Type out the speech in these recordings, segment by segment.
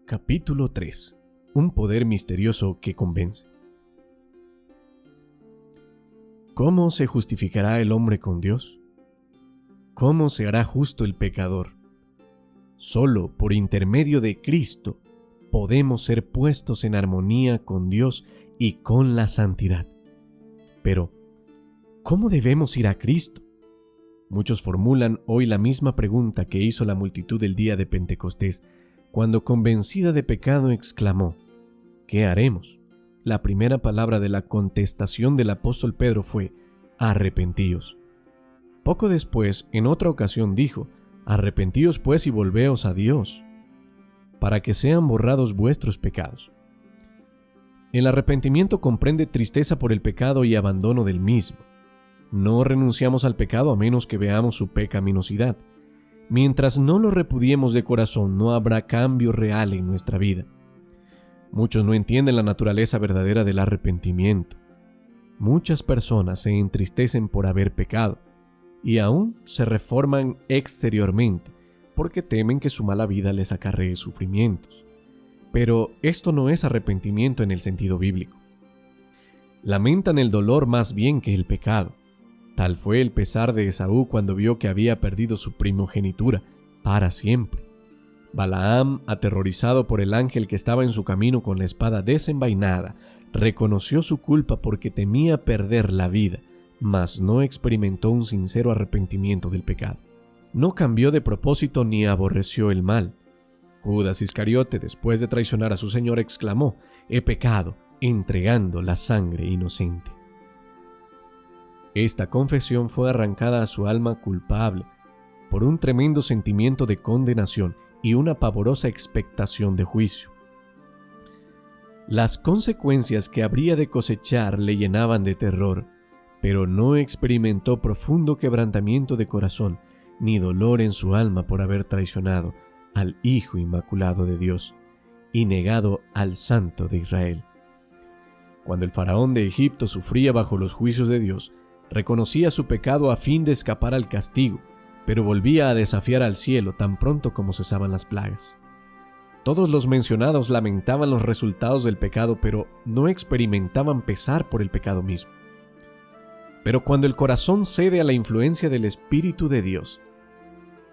Capítulo 3. Un poder misterioso que convence. ¿Cómo se justificará el hombre con Dios? ¿Cómo se hará justo el pecador? Solo por intermedio de Cristo podemos ser puestos en armonía con Dios y con la santidad. Pero, ¿cómo debemos ir a Cristo? Muchos formulan hoy la misma pregunta que hizo la multitud el día de Pentecostés, cuando convencida de pecado exclamó: ¿qué haremos? La primera palabra de la contestación del apóstol Pedro fue: arrepentíos. Poco después, en otra ocasión dijo: arrepentíos pues y volveos a Dios, para que sean borrados vuestros pecados. El arrepentimiento comprende tristeza por el pecado y abandono del mismo. No renunciamos al pecado a menos que veamos su pecaminosidad. Mientras no lo repudiemos de corazón, no habrá cambio real en nuestra vida. Muchos no entienden la naturaleza verdadera del arrepentimiento. Muchas personas se entristecen por haber pecado y aún se reforman exteriormente porque temen que su mala vida les acarree sufrimientos. Pero esto no es arrepentimiento en el sentido bíblico. Lamentan el dolor más bien que el pecado. Tal fue el pesar de Esaú cuando vio que había perdido su primogenitura para siempre. Balaam, aterrorizado por el ángel que estaba en su camino con la espada desenvainada, reconoció su culpa porque temía perder la vida, mas no experimentó un sincero arrepentimiento del pecado. No cambió de propósito ni aborreció el mal. Judas Iscariote, después de traicionar a su Señor, exclamó: «He pecado, entregando la sangre inocente». Esta confesión fue arrancada a su alma culpable por un tremendo sentimiento de condenación y una pavorosa expectación de juicio. Las consecuencias que habría de cosechar le llenaban de terror, pero no experimentó profundo quebrantamiento de corazón ni dolor en su alma por haber traicionado al Hijo Inmaculado de Dios y negado al Santo de Israel. Cuando el faraón de Egipto sufría bajo los juicios de Dios, reconocía su pecado a fin de escapar al castigo, pero volvía a desafiar al cielo tan pronto como cesaban las plagas. Todos los mencionados lamentaban los resultados del pecado, pero no experimentaban pesar por el pecado mismo. Pero cuando el corazón cede a la influencia del Espíritu de Dios,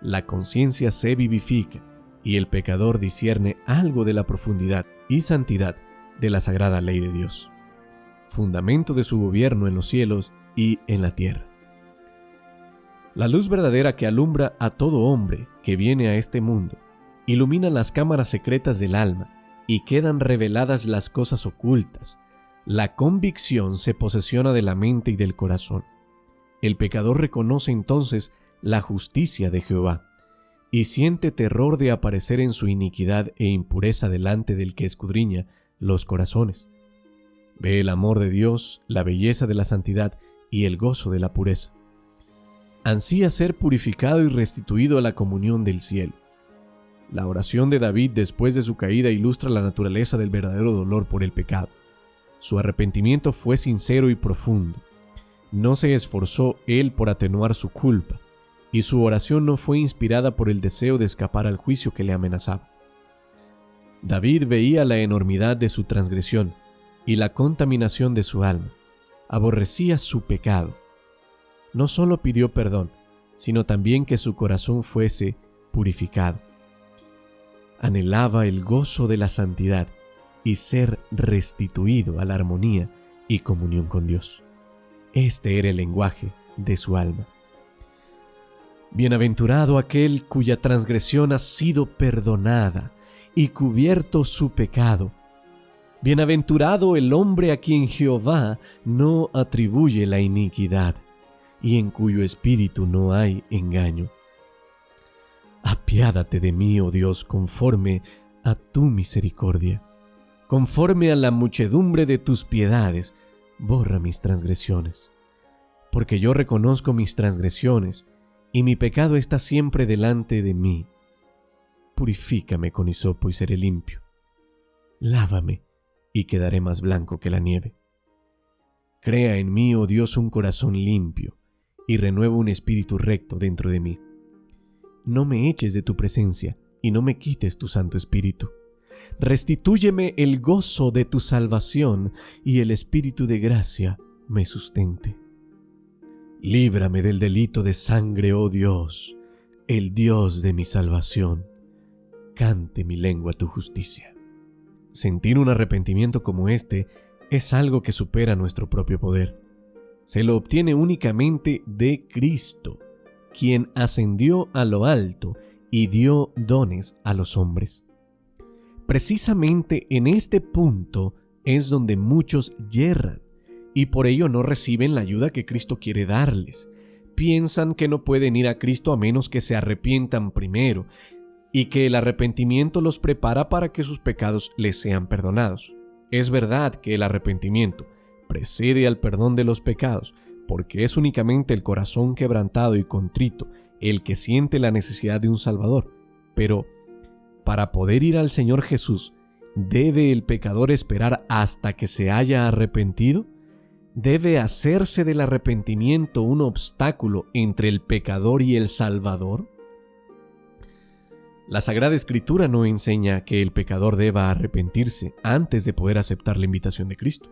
la conciencia se vivifica y el pecador discierne algo de la profundidad y santidad de la sagrada ley de Dios, fundamento de su gobierno en los cielos y en la tierra. La luz verdadera que alumbra a todo hombre que viene a este mundo ilumina las cámaras secretas del alma y quedan reveladas las cosas ocultas. La convicción se posesiona de la mente y del corazón. El pecador reconoce entonces la justicia de Jehová y siente terror de aparecer en su iniquidad e impureza delante del que escudriña los corazones. Ve el amor de Dios, la belleza de la santidad y el gozo de la pureza. Ansía ser purificado y restituido a la comunión del cielo. La oración de David después de su caída ilustra la naturaleza del verdadero dolor por el pecado. Su arrepentimiento fue sincero y profundo. No se esforzó él por atenuar su culpa, y su oración no fue inspirada por el deseo de escapar al juicio que le amenazaba. David veía la enormidad de su transgresión y la contaminación de su alma. Aborrecía su pecado. No solo pidió perdón, sino también que su corazón fuese purificado. Anhelaba el gozo de la santidad y ser restituido a la armonía y comunión con Dios. Este era el lenguaje de su alma. Bienaventurado aquel cuya transgresión ha sido perdonada y cubierto su pecado. Bienaventurado el hombre a quien Jehová no atribuye la iniquidad y en cuyo espíritu no hay engaño. Apiádate de mí, oh Dios, conforme a tu misericordia. Conforme a la muchedumbre de tus piedades, borra mis transgresiones. Porque yo reconozco mis transgresiones, y mi pecado está siempre delante de mí. Purifícame con hisopo y seré limpio. Lávame, y quedaré más blanco que la nieve. Crea en mí, oh Dios, un corazón limpio, y renueva un espíritu recto dentro de mí. No me eches de tu presencia, y no me quites tu Santo Espíritu. Restitúyeme el gozo de tu salvación y el espíritu de gracia me sustente. Líbrame del delito de sangre, oh Dios, el Dios de mi salvación. Cante mi lengua tu justicia. Sentir un arrepentimiento como este es algo que supera nuestro propio poder. Se lo obtiene únicamente de Cristo, quien ascendió a lo alto y dio dones a los hombres. Precisamente en este punto es donde muchos yerran y por ello no reciben la ayuda que Cristo quiere darles. Piensan que no pueden ir a Cristo a menos que se arrepientan primero y que el arrepentimiento los prepara para que sus pecados les sean perdonados. Es verdad que el arrepentimiento precede al perdón de los pecados, porque es únicamente el corazón quebrantado y contrito el que siente la necesidad de un Salvador. Pero para poder ir al Señor Jesús, ¿debe el pecador esperar hasta que se haya arrepentido? ¿Debe hacerse del arrepentimiento un obstáculo entre el pecador y el Salvador? La Sagrada Escritura no enseña que el pecador deba arrepentirse antes de poder aceptar la invitación de Cristo.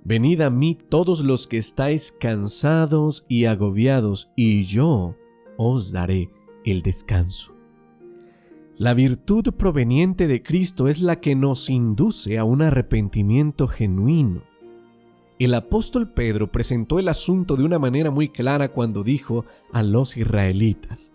Venid a mí todos los que estáis cansados y agobiados, y yo os daré el descanso. La virtud proveniente de Cristo es la que nos induce a un arrepentimiento genuino. El apóstol Pedro presentó el asunto de una manera muy clara cuando dijo a los israelitas: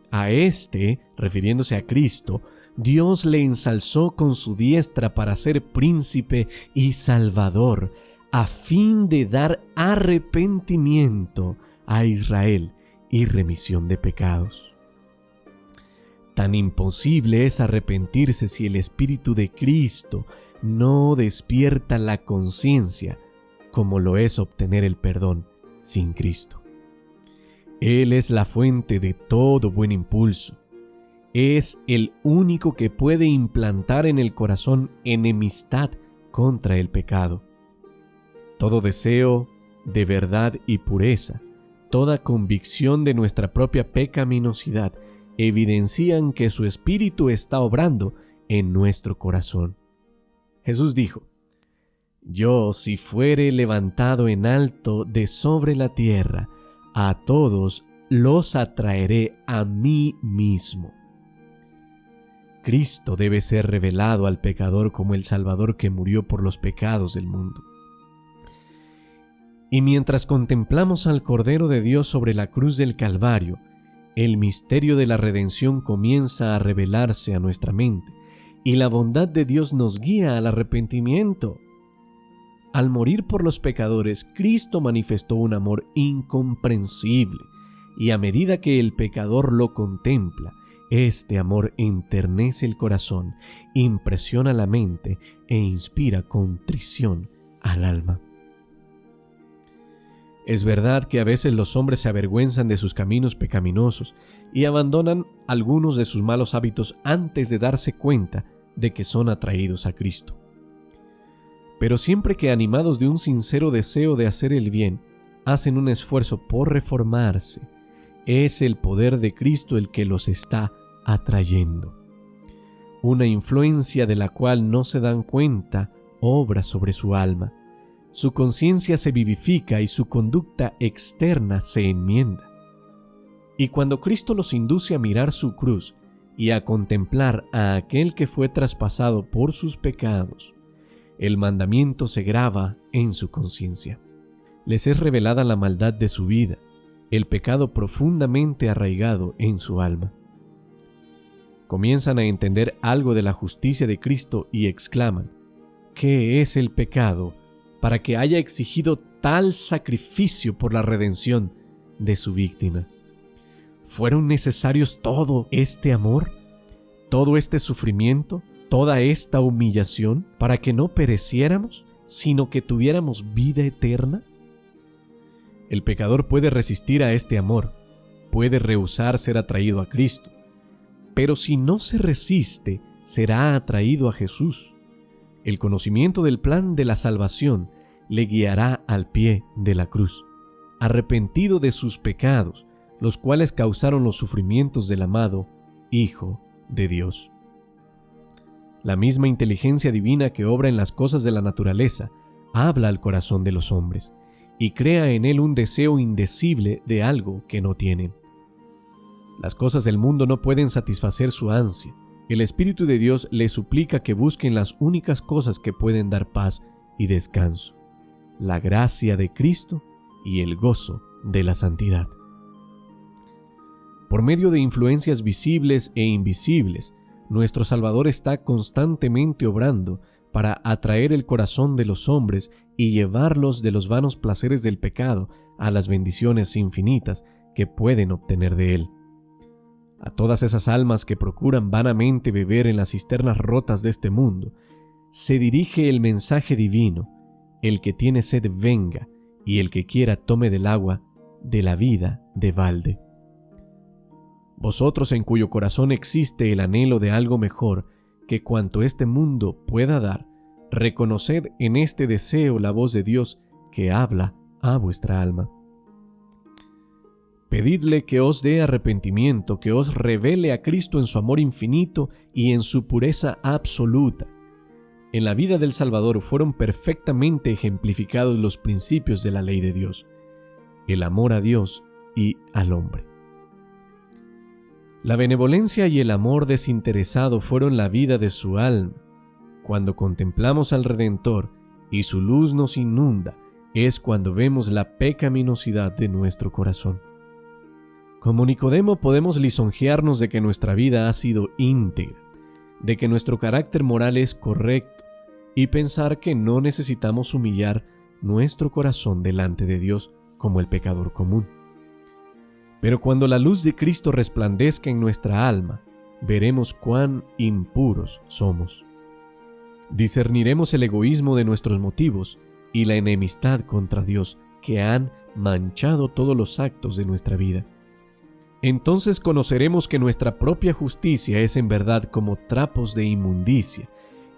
a este, refiriéndose a Cristo, Dios le ensalzó con su diestra para ser príncipe y salvador, a fin de dar arrepentimiento a Israel y remisión de pecados. Tan imposible es arrepentirse si el Espíritu de Cristo no despierta la conciencia, como lo es obtener el perdón sin Cristo. Él es la fuente de todo buen impulso. Es el único que puede implantar en el corazón enemistad contra el pecado. Todo deseo de verdad y pureza, toda convicción de nuestra propia pecaminosidad, evidencian que su Espíritu está obrando en nuestro corazón. Jesús dijo: Yo, si fuere levantado en alto de sobre la tierra, a todos los atraeré a mí mismo. Cristo debe ser revelado al pecador como el Salvador que murió por los pecados del mundo. Y mientras contemplamos al Cordero de Dios sobre la cruz del Calvario, el misterio de la redención comienza a revelarse a nuestra mente, y la bondad de Dios nos guía al arrepentimiento. Al morir por los pecadores, Cristo manifestó un amor incomprensible, y a medida que el pecador lo contempla, este amor enternece el corazón, impresiona la mente e inspira contrición al alma. Es verdad que a veces los hombres se avergüenzan de sus caminos pecaminosos y abandonan algunos de sus malos hábitos antes de darse cuenta de que son atraídos a Cristo. Pero siempre que, animados de un sincero deseo de hacer el bien, hacen un esfuerzo por reformarse, es el poder de Cristo el que los está atrayendo. Una influencia de la cual no se dan cuenta obra sobre su alma. Su conciencia se vivifica y su conducta externa se enmienda. Y cuando Cristo los induce a mirar su cruz y a contemplar a aquel que fue traspasado por sus pecados, el mandamiento se graba en su conciencia. Les es revelada la maldad de su vida, el pecado profundamente arraigado en su alma. Comienzan a entender algo de la justicia de Cristo y exclaman: ¿qué es el pecado para que haya exigido tal sacrificio por la redención de su víctima? ¿Fueron necesarios todo este amor, todo este sufrimiento, toda esta humillación para que no pereciéramos, sino que tuviéramos vida eterna? El pecador puede resistir a este amor, puede rehusar ser atraído a Cristo, pero si no se resiste, será atraído a Jesús. El conocimiento del plan de la salvación le guiará al pie de la cruz, arrepentido de sus pecados, los cuales causaron los sufrimientos del amado Hijo de Dios. La misma inteligencia divina que obra en las cosas de la naturaleza habla al corazón de los hombres y crea en él un deseo indecible de algo que no tienen. Las cosas del mundo no pueden satisfacer su ansia. El Espíritu de Dios les suplica que busquen las únicas cosas que pueden dar paz y descanso: la gracia de Cristo y el gozo de la santidad. Por medio de influencias visibles e invisibles, nuestro Salvador está constantemente obrando para atraer el corazón de los hombres y llevarlos de los vanos placeres del pecado a las bendiciones infinitas que pueden obtener de él. A todas esas almas que procuran vanamente beber en las cisternas rotas de este mundo, se dirige el mensaje divino: el que tiene sed venga, y el que quiera tome del agua de la vida de balde. Vosotros, en cuyo corazón existe el anhelo de algo mejor que cuanto este mundo pueda dar, reconoced en este deseo la voz de Dios que habla a vuestra alma. Pedidle que os dé arrepentimiento, que os revele a Cristo en su amor infinito y en su pureza absoluta. En la vida del Salvador fueron perfectamente ejemplificados los principios de la ley de Dios, el amor a Dios y al hombre. La benevolencia y el amor desinteresado fueron la vida de su alma. Cuando contemplamos al Redentor y su luz nos inunda, es cuando vemos la pecaminosidad de nuestro corazón. Como Nicodemo podemos lisonjearnos de que nuestra vida ha sido íntegra, de que nuestro carácter moral es correcto, y pensar que no necesitamos humillar nuestro corazón delante de Dios como el pecador común. Pero cuando la luz de Cristo resplandezca en nuestra alma, veremos cuán impuros somos. Discerniremos el egoísmo de nuestros motivos y la enemistad contra Dios que han manchado todos los actos de nuestra vida. Entonces conoceremos que nuestra propia justicia es en verdad como trapos de inmundicia,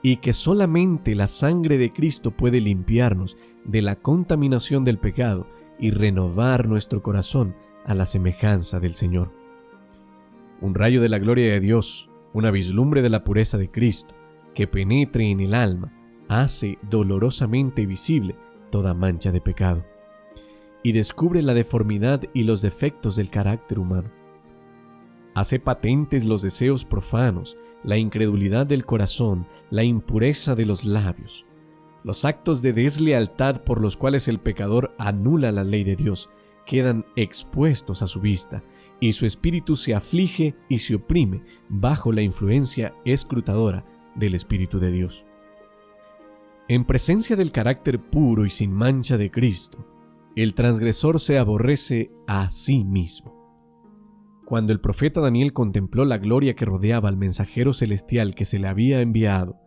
y que solamente la sangre de Cristo puede limpiarnos de la contaminación del pecado y renovar nuestro corazón a la semejanza del Señor. Un rayo de la gloria de Dios, una vislumbre de la pureza de Cristo, que penetre en el alma, hace dolorosamente visible toda mancha de pecado, y descubre la deformidad y los defectos del carácter humano. Hace patentes los deseos profanos, la incredulidad del corazón, la impureza de los labios, los actos de deslealtad por los cuales el pecador anula la ley de Dios, quedan expuestos a su vista, y su espíritu se aflige y se oprime bajo la influencia escrutadora del Espíritu de Dios. En presencia del carácter puro y sin mancha de Cristo, el transgresor se aborrece a sí mismo. Cuando el profeta Daniel contempló la gloria que rodeaba al mensajero celestial que se le había enviado,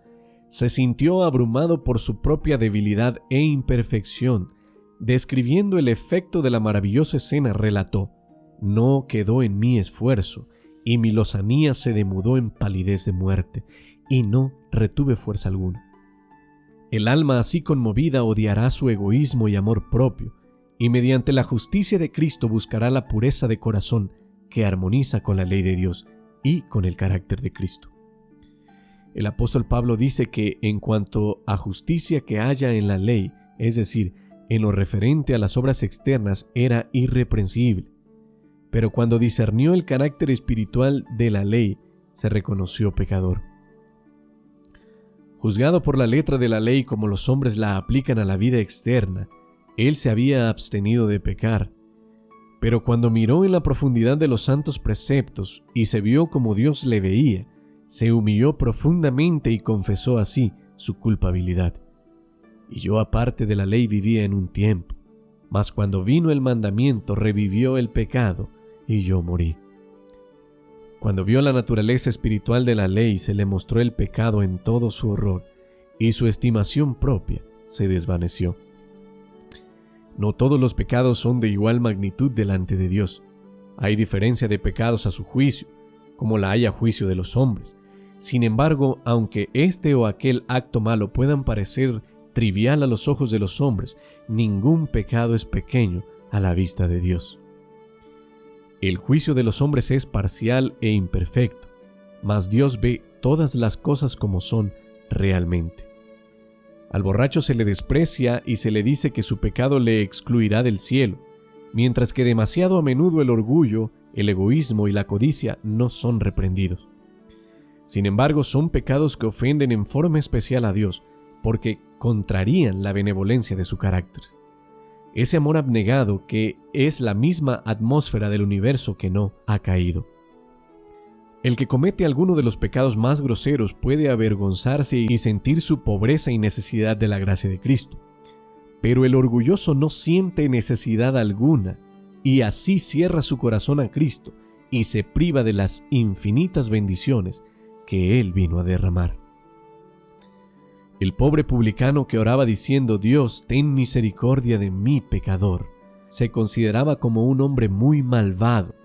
se sintió abrumado por su propia debilidad e imperfección. Describiendo el efecto de la maravillosa escena, relató: «No quedó en mí esfuerzo, y mi lozanía se demudó en palidez de muerte, y no retuve fuerza alguna». El alma así conmovida odiará su egoísmo y amor propio, y mediante la justicia de Cristo buscará la pureza de corazón que armoniza con la ley de Dios y con el carácter de Cristo. El apóstol Pablo dice que en cuanto a justicia que haya en la ley, es decir, en lo referente a las obras externas, era irreprensible, pero cuando discernió el carácter espiritual de la ley, se reconoció pecador. Juzgado por la letra de la ley como los hombres la aplican a la vida externa, él se había abstenido de pecar. Pero cuando miró en la profundidad de los santos preceptos y se vio como Dios le veía, se humilló profundamente y confesó así su culpabilidad. Y yo aparte de la ley vivía en un tiempo, mas cuando vino el mandamiento revivió el pecado y yo morí. Cuando vio la naturaleza espiritual de la ley, se le mostró el pecado en todo su horror y su estimación propia se desvaneció. No todos los pecados son de igual magnitud delante de Dios. Hay diferencia de pecados a su juicio, como la hay a juicio de los hombres. Sin embargo, aunque este o aquel acto malo puedan parecer trivial a los ojos de los hombres, ningún pecado es pequeño a la vista de Dios. El juicio de los hombres es parcial e imperfecto, mas Dios ve todas las cosas como son realmente. Al borracho se le desprecia y se le dice que su pecado le excluirá del cielo, mientras que demasiado a menudo el orgullo, el egoísmo y la codicia no son reprendidos. Sin embargo, son pecados que ofenden en forma especial a Dios, porque contrarían la benevolencia de su carácter. Ese amor abnegado que es la misma atmósfera del universo que no ha caído. El que comete alguno de los pecados más groseros puede avergonzarse y sentir su pobreza y necesidad de la gracia de Cristo. Pero el orgulloso no siente necesidad alguna y así cierra su corazón a Cristo y se priva de las infinitas bendiciones que Él vino a derramar. El pobre publicano que oraba diciendo: Dios, ten misericordia de mí, pecador, se consideraba como un hombre muy malvado,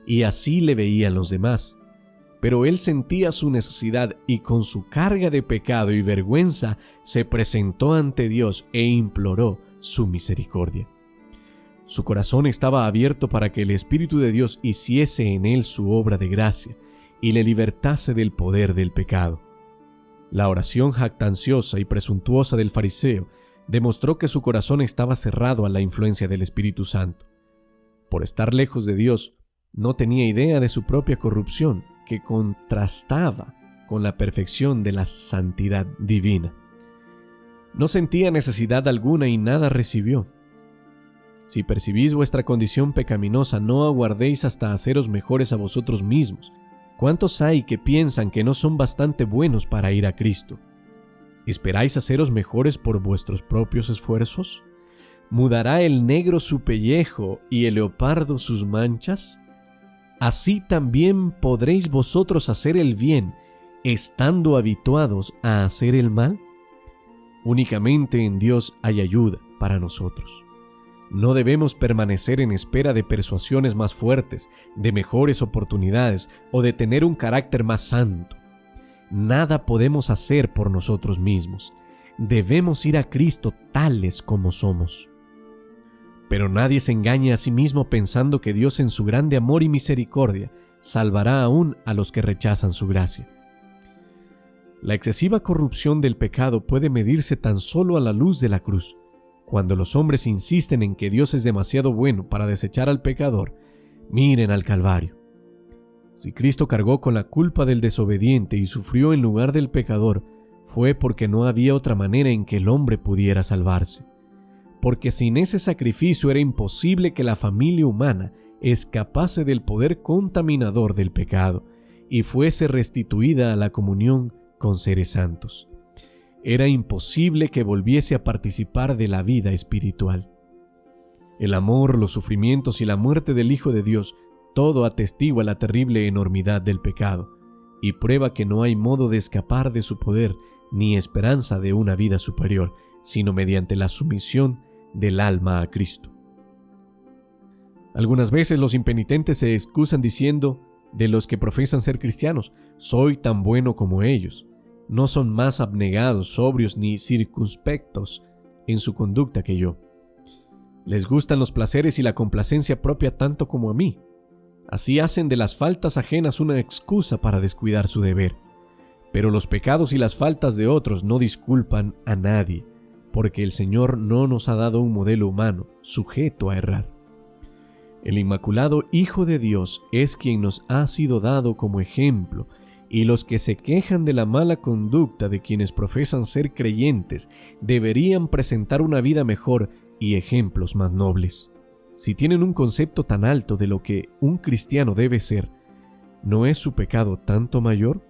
y así le veían los demás. Pero él sentía su necesidad y con su carga de pecado y vergüenza se presentó ante Dios e imploró su misericordia. Su corazón estaba abierto para que el Espíritu de Dios hiciese en él su obra de gracia y le libertase del poder del pecado. La oración jactanciosa y presuntuosa del fariseo demostró que su corazón estaba cerrado a la influencia del Espíritu Santo. Por estar lejos de Dios, no tenía idea de su propia corrupción, que contrastaba con la perfección de la santidad divina. No sentía necesidad alguna y nada recibió. Si percibís vuestra condición pecaminosa, no aguardéis hasta haceros mejores a vosotros mismos. ¿Cuántos hay que piensan que no son bastante buenos para ir a Cristo? ¿Esperáis haceros mejores por vuestros propios esfuerzos? ¿Mudará el negro su pellejo y el leopardo sus manchas? Así también podréis vosotros hacer el bien, estando habituados a hacer el mal. Únicamente en Dios hay ayuda para nosotros. No debemos permanecer en espera de persuasiones más fuertes, de mejores oportunidades o de tener un carácter más santo. Nada podemos hacer por nosotros mismos. Debemos ir a Cristo tales como somos. Pero nadie se engañe a sí mismo pensando que Dios en su grande amor y misericordia salvará aún a los que rechazan su gracia. La excesiva corrupción del pecado puede medirse tan solo a la luz de la cruz. Cuando los hombres insisten en que Dios es demasiado bueno para desechar al pecador, miren al Calvario. Si Cristo cargó con la culpa del desobediente y sufrió en lugar del pecador, fue porque no había otra manera en que el hombre pudiera salvarse. Porque sin ese sacrificio era imposible que la familia humana escapase del poder contaminador del pecado y fuese restituida a la comunión con seres santos. Era imposible que volviese a participar de la vida espiritual. El amor, los sufrimientos y la muerte del Hijo de Dios, todo atestigua la terrible enormidad del pecado y prueba que no hay modo de escapar de su poder ni esperanza de una vida superior, sino mediante la sumisión del alma a Cristo. Algunas veces los impenitentes se excusan diciendo de los que profesan ser cristianos: soy tan bueno como ellos. No son más abnegados, sobrios ni circunspectos en su conducta que yo. Les gustan los placeres y la complacencia propia tanto como a mí. Así hacen de las faltas ajenas una excusa para descuidar su deber. Pero los pecados y las faltas de otros no disculpan a nadie, porque el Señor no nos ha dado un modelo humano sujeto a errar. El Inmaculado Hijo de Dios es quien nos ha sido dado como ejemplo, y los que se quejan de la mala conducta de quienes profesan ser creyentes deberían presentar una vida mejor y ejemplos más nobles. Si tienen un concepto tan alto de lo que un cristiano debe ser, ¿no es su pecado tanto mayor?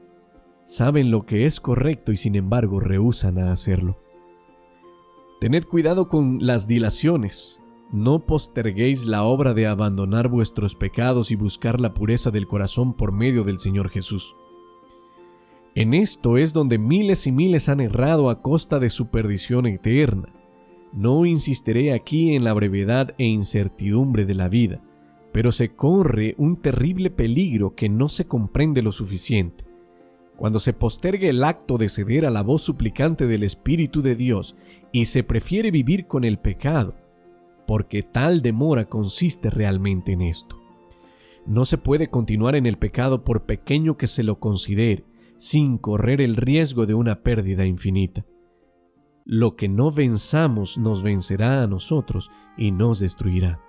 Saben lo que es correcto y sin embargo rehúsan a hacerlo. Tened cuidado con las dilaciones. No posterguéis la obra de abandonar vuestros pecados y buscar la pureza del corazón por medio del Señor Jesús. En esto es donde miles y miles han errado a costa de su perdición eterna. No insistiré aquí en la brevedad e incertidumbre de la vida, pero se corre un terrible peligro que no se comprende lo suficiente. Cuando se posterga el acto de ceder a la voz suplicante del Espíritu de Dios y se prefiere vivir con el pecado, porque tal demora consiste realmente en esto. No se puede continuar en el pecado por pequeño que se lo considere, sin correr el riesgo de una pérdida infinita. Lo que no venzamos nos vencerá a nosotros y nos destruirá.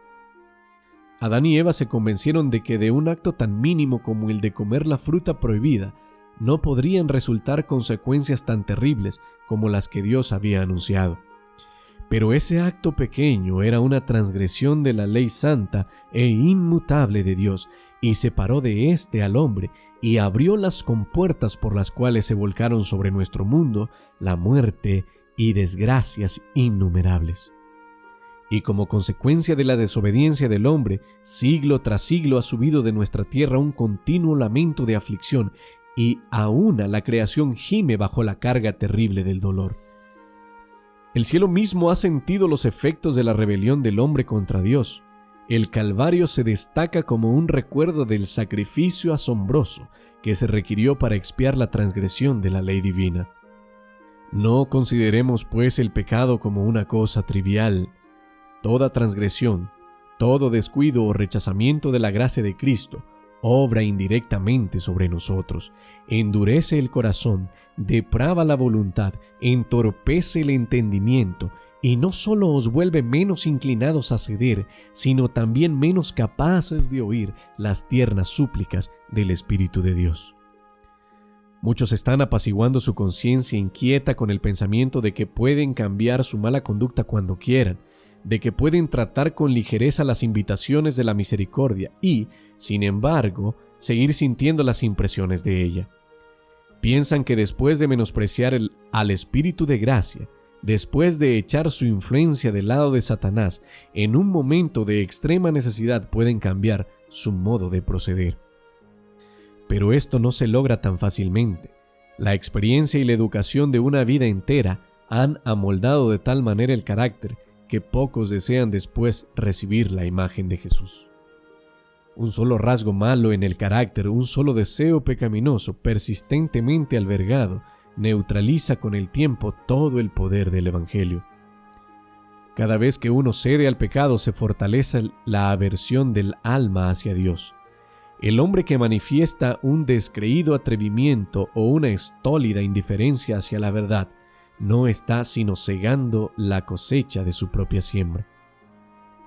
Adán y Eva se convencieron de que de un acto tan mínimo como el de comer la fruta prohibida no podrían resultar consecuencias tan terribles como las que Dios había anunciado. Pero ese acto pequeño era una transgresión de la ley santa e inmutable de Dios, y separó de éste al hombre y abrió las compuertas por las cuales se volcaron sobre nuestro mundo la muerte y desgracias innumerables. Y como consecuencia de la desobediencia del hombre, siglo tras siglo ha subido de nuestra tierra un continuo lamento de aflicción, y aún la creación gime bajo la carga terrible del dolor. El cielo mismo ha sentido los efectos de la rebelión del hombre contra Dios. El Calvario se destaca como un recuerdo del sacrificio asombroso que se requirió para expiar la transgresión de la ley divina. No consideremos pues el pecado como una cosa trivial. Toda transgresión, todo descuido o rechazamiento de la gracia de Cristo obra indirectamente sobre nosotros, endurece el corazón, deprava la voluntad, entorpece el entendimiento y no solo os vuelve menos inclinados a ceder, sino también menos capaces de oír las tiernas súplicas del Espíritu de Dios. Muchos están apaciguando su conciencia inquieta con el pensamiento de que pueden cambiar su mala conducta cuando quieran, de que pueden tratar con ligereza las invitaciones de la misericordia y, sin embargo, seguir sintiendo las impresiones de ella. Piensan que después de menospreciar al Espíritu de gracia, después de echar su influencia del lado de Satanás, en un momento de extrema necesidad pueden cambiar su modo de proceder. Pero esto no se logra tan fácilmente. La experiencia y la educación de una vida entera han amoldado de tal manera el carácter que pocos desean después recibir la imagen de Jesús. Un solo rasgo malo en el carácter, un solo deseo pecaminoso persistentemente albergado, neutraliza con el tiempo todo el poder del Evangelio. Cada vez que uno cede al pecado se fortalece la aversión del alma hacia Dios. El hombre que manifiesta un descreído atrevimiento o una estólida indiferencia hacia la verdad no está sino cegando la cosecha de su propia siembra.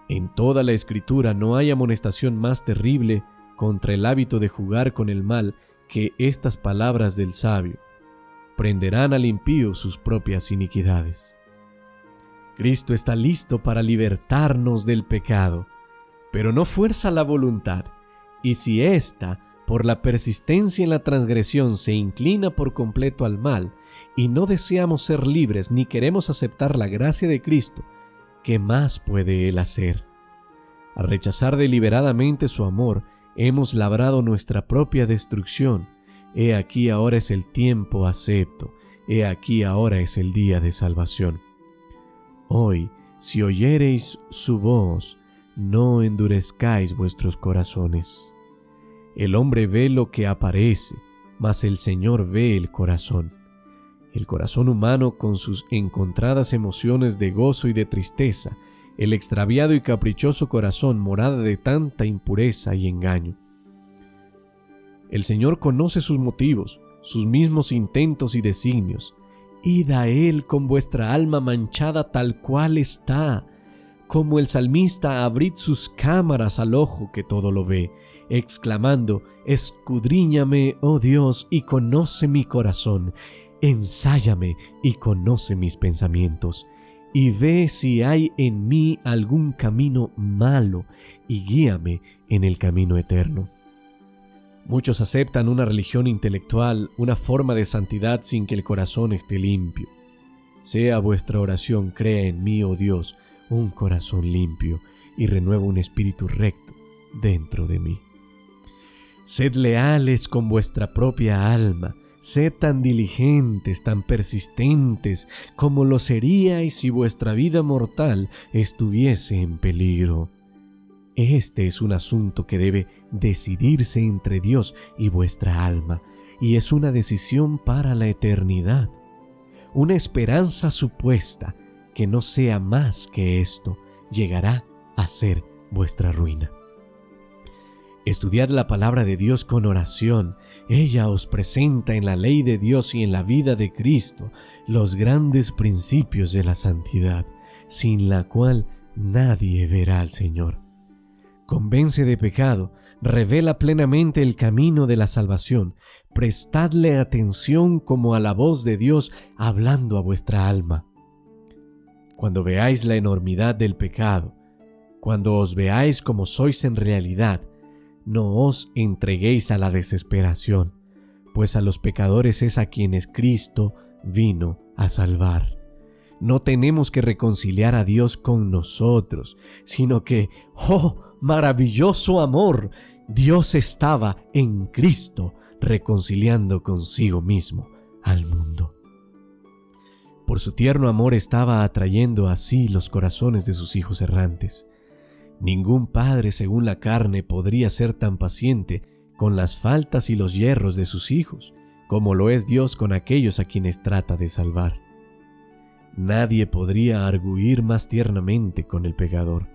En toda la Escritura no hay amonestación más terrible contra el hábito de jugar con el mal que estas palabras del sabio: prenderán al impío sus propias iniquidades. Cristo está listo para libertarnos del pecado, pero no fuerza la voluntad, y si ésta, por la persistencia en la transgresión, se inclina por completo al mal, y no deseamos ser libres ni queremos aceptar la gracia de Cristo, ¿qué más puede Él hacer? Al rechazar deliberadamente su amor, hemos labrado nuestra propia destrucción. He aquí ahora es el tiempo acepto, he aquí ahora es el día de salvación. Hoy, si oyereis su voz, no endurezcáis vuestros corazones. El hombre ve lo que aparece, mas el Señor ve el corazón. El corazón humano con sus encontradas emociones de gozo y de tristeza, el extraviado y caprichoso corazón morada de tanta impureza y engaño. El Señor conoce sus motivos, sus mismos intentos y designios. Id a Él con vuestra alma manchada tal cual está. Como el salmista, abrid sus cámaras al ojo que todo lo ve, exclamando: escudriñame, oh Dios, y conoce mi corazón. Ensáyame y conoce mis pensamientos, y ve si hay en mí algún camino malo, y guíame en el camino eterno. Muchos aceptan una religión intelectual, una forma de santidad sin que el corazón esté limpio. Sea vuestra oración: crea en mí, oh Dios, un corazón limpio, y renueva un espíritu recto dentro de mí. Sed leales con vuestra propia alma. Sed tan diligentes, tan persistentes, como lo seríais si vuestra vida mortal estuviese en peligro. Este es un asunto que debe decidirse entre Dios y vuestra alma, y es una decisión para la eternidad. Una esperanza supuesta que no sea más que esto llegará a ser vuestra ruina. Estudiad la palabra de Dios con oración. Ella os presenta en la ley de Dios y en la vida de Cristo los grandes principios de la santidad, sin la cual nadie verá al Señor. Convence de pecado, revela plenamente el camino de la salvación. Prestadle atención como a la voz de Dios hablando a vuestra alma. Cuando veáis la enormidad del pecado, cuando os veáis como sois en realidad, no os entreguéis a la desesperación, pues a los pecadores es a quienes Cristo vino a salvar. No tenemos que reconciliar a Dios con nosotros, sino que, ¡oh, maravilloso amor! Dios estaba en Cristo reconciliando consigo mismo al mundo. Por su tierno amor estaba atrayendo así los corazones de sus hijos errantes. Ningún padre según la carne podría ser tan paciente con las faltas y los yerros de sus hijos, como lo es Dios con aquellos a quienes trata de salvar. Nadie podría argüir más tiernamente con el pecador.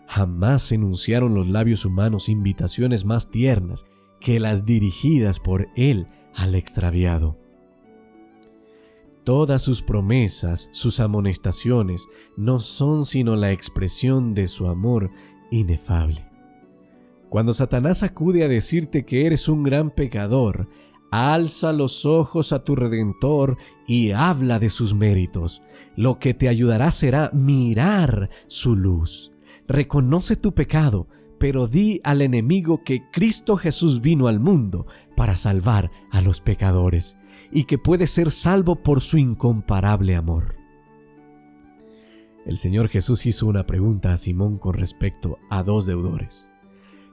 Jamás enunciaron los labios humanos invitaciones más tiernas que las dirigidas por él al extraviado. Todas sus promesas, sus amonestaciones, no son sino la expresión de su amor inefable. Cuando Satanás acude a decirte que eres un gran pecador, alza los ojos a tu Redentor y habla de sus méritos. Lo que te ayudará será mirar su luz. Reconoce tu pecado, pero di al enemigo que Cristo Jesús vino al mundo para salvar a los pecadores y que puede ser salvo por su incomparable amor. El Señor Jesús hizo una pregunta a Simón con respecto a dos deudores.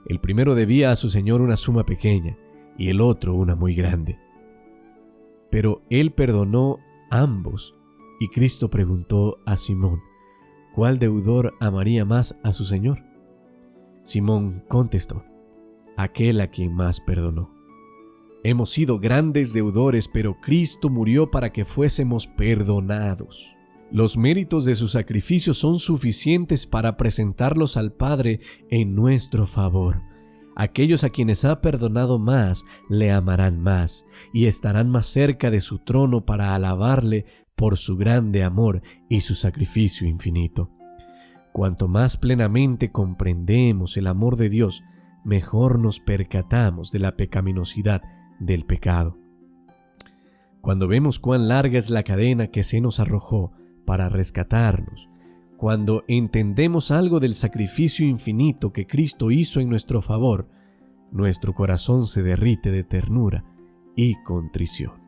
El primero debía a su Señor una suma pequeña y el otro una muy grande. Pero Él perdonó ambos y Cristo preguntó a Simón, ¿cuál deudor amaría más a su Señor? Simón contestó, aquel a quien más perdonó. Hemos sido grandes deudores, pero Cristo murió para que fuésemos perdonados. Los méritos de su sacrificio son suficientes para presentarlos al Padre en nuestro favor. Aquellos a quienes ha perdonado más, le amarán más y estarán más cerca de su trono para alabarle por su grande amor y su sacrificio infinito. Cuanto más plenamente comprendemos el amor de Dios, mejor nos percatamos de la pecaminosidad del pecado. Cuando vemos cuán larga es la cadena que se nos arrojó para rescatarnos, cuando entendemos algo del sacrificio infinito que Cristo hizo en nuestro favor, nuestro corazón se derrite de ternura y contrición.